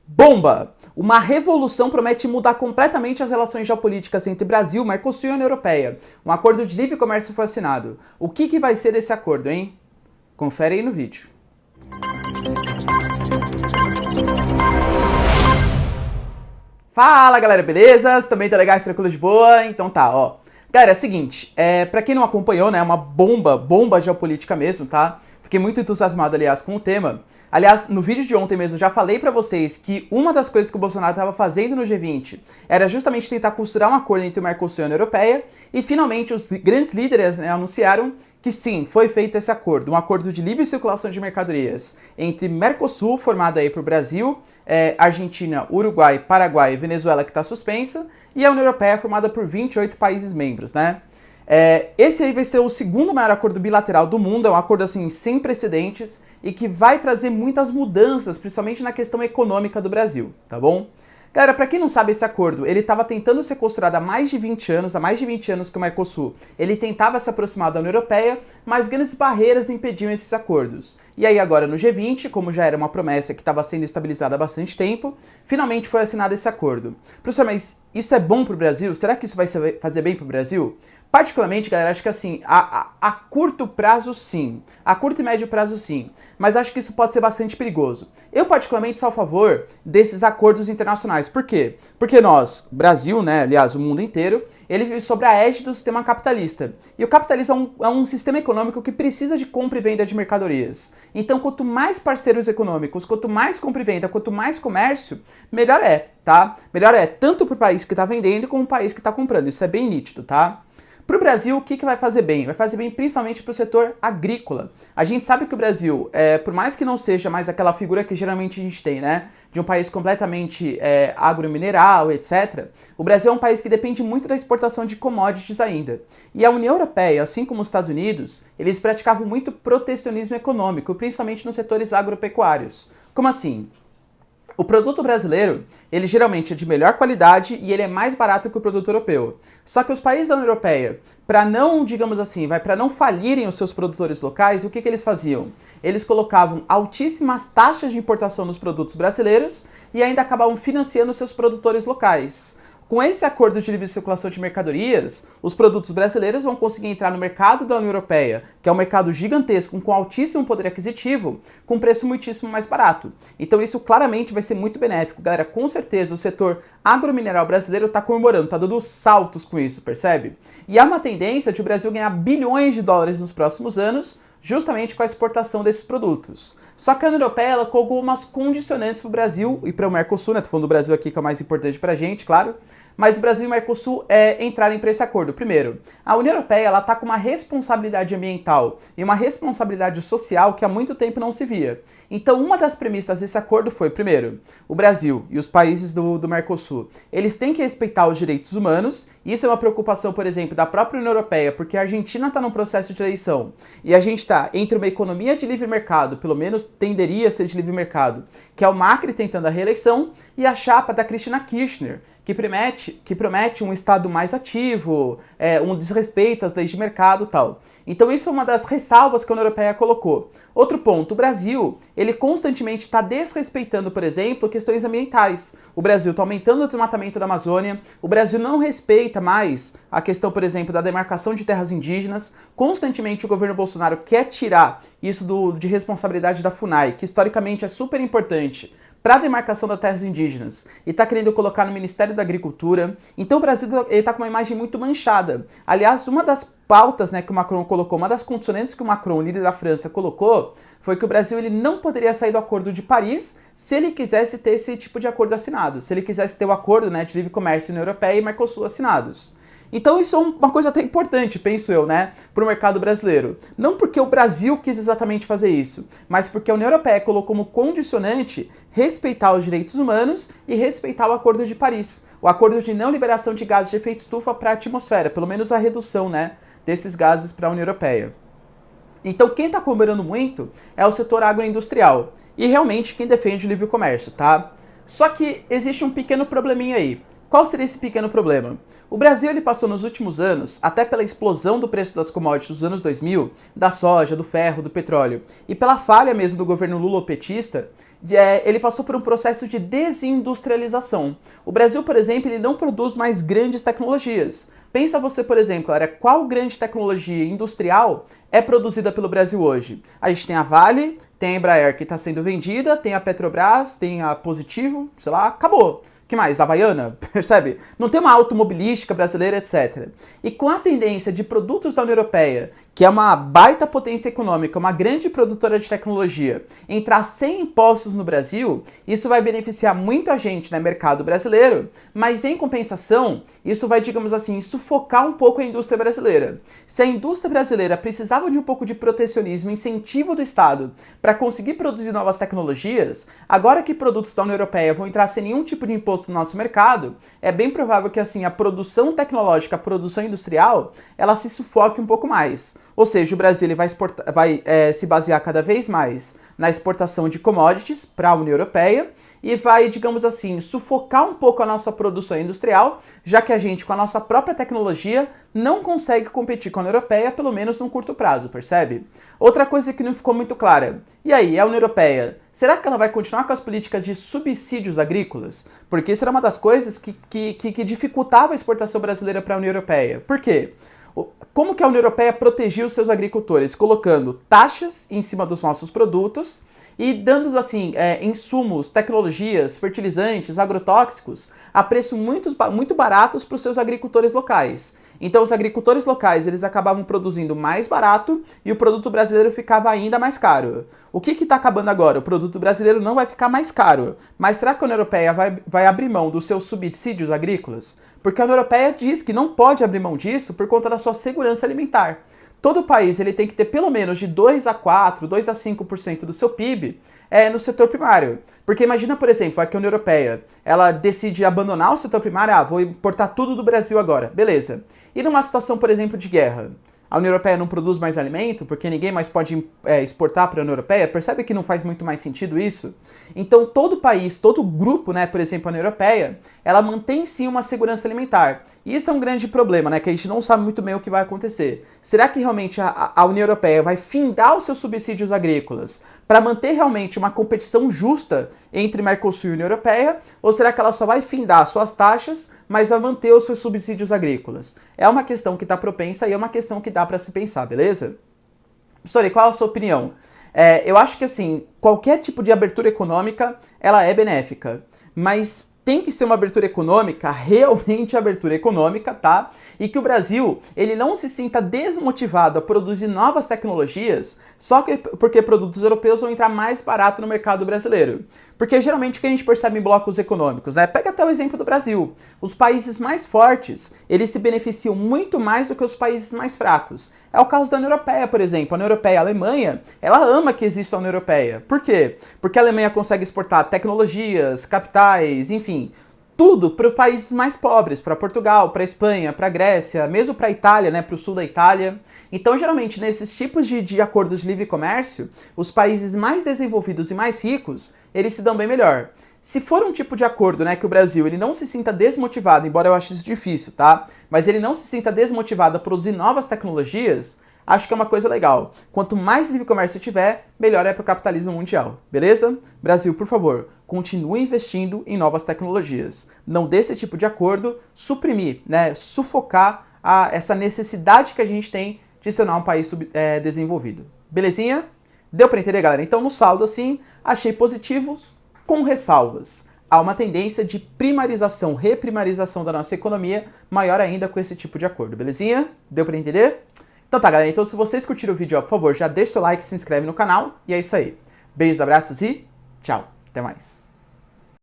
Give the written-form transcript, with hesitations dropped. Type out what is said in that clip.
Bomba! Uma revolução promete mudar completamente as relações geopolíticas entre Brasil, Mercosul e União Europeia. Um acordo de livre comércio foi assinado. O que vai ser esse acordo, hein? Confere aí no vídeo. Fala galera, beleza? Também tá legal, tranquilo de boa? Então tá, ó. Galera, é o seguinte, pra quem não acompanhou, né, é uma bomba geopolítica mesmo, tá? Fiquei muito entusiasmado, aliás, com o tema. Aliás, no vídeo de ontem mesmo, eu já falei pra vocês que uma das coisas que o Bolsonaro estava fazendo no G20 era justamente tentar costurar um acordo entre o Mercosul e a União Europeia, e finalmente os grandes líderes, né, anunciaram que sim, foi feito esse acordo, um acordo de livre circulação de mercadorias entre Mercosul, formado aí por Brasil, Argentina, Uruguai, Paraguai e Venezuela, que está suspensa, e a União Europeia, formada por 28 países membros, né? Esse aí vai ser o segundo maior acordo bilateral do mundo, é um acordo assim sem precedentes e que vai trazer muitas mudanças, principalmente na questão econômica do Brasil, tá bom? Galera, pra quem não sabe, esse acordo, ele estava tentando ser costurado há mais de 20 anos que o Mercosul, ele tentava se aproximar da União Europeia, mas grandes barreiras impediam esses acordos. E aí agora no G20, como já era uma promessa que estava sendo estabilizada há bastante tempo, finalmente foi assinado esse acordo. Professor, mas isso é bom pro Brasil? Será que isso vai fazer bem pro Brasil? Particularmente, galera, acho que assim, a curto prazo sim, a curto e médio prazo sim, mas acho que isso pode ser bastante perigoso. Eu particularmente sou a favor desses acordos internacionais. Por quê? Porque nós, Brasil, né, aliás, o mundo inteiro, ele vive sobre a égide do sistema capitalista. E o capitalismo é um sistema econômico que precisa de compra e venda de mercadorias. Então, quanto mais parceiros econômicos, quanto mais compra e venda, quanto mais comércio, melhor é, tá? Melhor é tanto para o país que está vendendo como o país que está comprando. Isso é bem nítido, tá? Para o Brasil, o que vai fazer bem? Vai fazer bem principalmente para o setor agrícola. A gente sabe que o Brasil, por mais que não seja mais aquela figura que geralmente a gente tem, né? De um país completamente agromineral, etc. O Brasil é um país que depende muito da exportação de commodities ainda. E a União Europeia, assim como os Estados Unidos, eles praticavam muito protecionismo econômico, principalmente nos setores agropecuários. Como assim? O produto brasileiro, ele geralmente é de melhor qualidade e ele é mais barato que o produto europeu. Só que os países da União Europeia, para não, digamos assim, para não falirem os seus produtores locais, o que eles faziam? Eles colocavam altíssimas taxas de importação nos produtos brasileiros e ainda acabavam financiando seus produtores locais. Com esse acordo de livre circulação de mercadorias, os produtos brasileiros vão conseguir entrar no mercado da União Europeia, que é um mercado gigantesco, com altíssimo poder aquisitivo, com preço muitíssimo mais barato. Então isso claramente vai ser muito benéfico. Galera, com certeza o setor agromineral brasileiro está comemorando, está dando saltos com isso, percebe? E há uma tendência de o Brasil ganhar bilhões de dólares nos próximos anos, justamente com a exportação desses produtos. Só que a União Europeia ela colocou algumas condicionantes para o Brasil e para o Mercosul, né? Tô falando do Brasil aqui que é o mais importante para a gente, claro. Mas o Brasil e o Mercosul entrarem para esse acordo. Primeiro, a União Europeia ela está com uma responsabilidade ambiental e uma responsabilidade social que há muito tempo não se via. Então, uma das premissas desse acordo foi, primeiro, o Brasil e os países do Mercosul, eles têm que respeitar os direitos humanos. Isso é uma preocupação, por exemplo, da própria União Europeia, porque a Argentina está num processo de eleição e a gente está entre uma economia de livre mercado, pelo menos tenderia a ser de livre mercado, que é o Macri tentando a reeleição, e a chapa da Cristina Kirchner, que promete um Estado mais ativo, um desrespeito às leis de mercado e tal. Então isso é uma das ressalvas que a União Europeia colocou. Outro ponto, o Brasil, ele constantemente está desrespeitando, por exemplo, questões ambientais. O Brasil está aumentando o desmatamento da Amazônia, o Brasil não respeita mais a questão, por exemplo, da demarcação de terras indígenas. Constantemente o governo Bolsonaro quer tirar isso de responsabilidade da FUNAI, que historicamente é super importante para a demarcação das terras indígenas, e está querendo colocar no Ministério da Agricultura. Então o Brasil está com uma imagem muito manchada. Aliás, uma das pautas, né, que o Macron colocou, uma das condicionantes que o Macron, líder da França, colocou, foi que o Brasil ele não poderia sair do Acordo de Paris se ele quisesse ter esse tipo de acordo assinado, se ele quisesse ter o acordo, né, de livre comércio União Europeia e Mercosul assinados. Então isso é uma coisa até importante, penso eu, né, para o mercado brasileiro. Não porque o Brasil quis exatamente fazer isso, mas porque a União Europeia colocou como condicionante respeitar os direitos humanos e respeitar o Acordo de Paris, o acordo de não liberação de gases de efeito estufa para a atmosfera, pelo menos a redução, né, desses gases para a União Europeia. Então quem está comemorando muito é o setor agroindustrial e realmente quem defende o livre comércio, tá? Só que existe um pequeno probleminha aí. qual seria esse pequeno problema? O Brasil ele passou nos últimos anos, até pela explosão do preço das commodities dos anos 2000, da soja, do ferro, do petróleo, e pela falha mesmo do governo lulopetista, ele passou por um processo de desindustrialização. O Brasil, por exemplo, ele não produz mais grandes tecnologias. Pensa você, por exemplo, qual grande tecnologia industrial é produzida pelo Brasil hoje? A gente tem a Vale, tem a Embraer que está sendo vendida, tem a Petrobras, tem a Positivo, sei lá, acabou. Que mais? Havaiana? Percebe? Não tem uma automobilística brasileira, etc. E com a tendência de produtos da União Europeia, que é uma baita potência econômica, uma grande produtora de tecnologia, entrar sem impostos no Brasil, isso vai beneficiar muita gente no mercado brasileiro, mas em compensação, isso vai, digamos assim, sufocar um pouco a indústria brasileira. Se a indústria brasileira precisava de um pouco de protecionismo, incentivo do Estado para conseguir produzir novas tecnologias, agora que produtos da União Europeia vão entrar sem nenhum tipo de imposto no nosso mercado, é bem provável que assim a produção tecnológica, a produção industrial, ela se sufoque um pouco mais. Ou seja, o Brasil ele vai se basear cada vez mais na exportação de commodities para a União Europeia e vai, digamos assim, sufocar um pouco a nossa produção industrial, já que a gente, com a nossa própria tecnologia, não consegue competir com a União Europeia, pelo menos num curto prazo, percebe? Outra coisa que não ficou muito clara. E aí, a União Europeia, será que ela vai continuar com as políticas de subsídios agrícolas? Porque isso era uma das coisas que dificultava a exportação brasileira para a União Europeia. Por quê? Como que a União Europeia protegia os seus agricultores? Colocando taxas em cima dos nossos produtos e dando, assim, insumos, tecnologias, fertilizantes, agrotóxicos a preço muito baratos para os seus agricultores locais. Então, os agricultores locais, eles acabavam produzindo mais barato e o produto brasileiro ficava ainda mais caro. O que está acabando agora? O produto brasileiro não vai ficar mais caro. Mas será que a União Europeia vai abrir mão dos seus subsídios agrícolas? Porque a União Europeia diz que não pode abrir mão disso por conta da sua segurança alimentar. Todo país ele tem que ter pelo menos de 2 a 4, 2 a 5% do seu PIB no setor primário. Porque imagina, por exemplo, que a União Europeia ela decide abandonar o setor primário, vou importar tudo do Brasil agora, beleza. E numa situação, por exemplo, de guerra? A União Europeia não produz mais alimento, porque ninguém mais pode exportar para a União Europeia, percebe que não faz muito mais sentido isso? Então todo país, todo grupo, né, por exemplo, a União Europeia, ela mantém sim uma segurança alimentar. E isso é um grande problema, né, que a gente não sabe muito bem o que vai acontecer. Será que realmente a União Europeia vai findar os seus subsídios agrícolas para manter realmente uma competição justa entre Mercosul e União Europeia? Ou será que ela só vai findar suas taxas, mas vai manter os seus subsídios agrícolas? É uma questão que está propensa e é uma questão que dá para se pensar, beleza? Sorry, qual a sua opinião? Eu acho que assim, qualquer tipo de abertura econômica, ela é benéfica, mas tem que ser uma abertura econômica, realmente abertura econômica, tá? E que o Brasil, ele não se sinta desmotivado a produzir novas tecnologias só porque produtos europeus vão entrar mais barato no mercado brasileiro. Porque geralmente o que a gente percebe em blocos econômicos, né? Pega até o exemplo do Brasil. Os países mais fortes, eles se beneficiam muito mais do que os países mais fracos. É o caso da União Europeia, por exemplo. A União Europeia, a Alemanha, ela ama que exista a União Europeia. Por quê? Porque a Alemanha consegue exportar tecnologias, capitais, enfim, tudo para os países mais pobres, para Portugal, para Espanha, para Grécia, mesmo para a Itália, né, para o sul da Itália. Então, geralmente, nesses tipos de acordos de livre comércio, os países mais desenvolvidos e mais ricos, eles se dão bem melhor. Se for um tipo de acordo, né, que o Brasil ele não se sinta desmotivado, embora eu ache isso difícil, tá? Mas ele não se sinta desmotivado a produzir novas tecnologias, acho que é uma coisa legal. Quanto mais livre comércio tiver, melhor é para o capitalismo mundial, beleza? Brasil, por favor, continue investindo em novas tecnologias. Não dê esse tipo de acordo suprimir, né, sufocar essa necessidade que a gente tem de se tornar um país desenvolvido. Belezinha? Deu para entender, galera? Então, no saldo, assim, achei positivos, com ressalvas. Há uma tendência de primarização, reprimarização da nossa economia, maior ainda com esse tipo de acordo, belezinha? Deu para entender? Então tá, galera, então se vocês curtiram o vídeo, por favor, já deixa seu like, se inscreve no canal, e é isso aí. Beijos, abraços e tchau, até mais.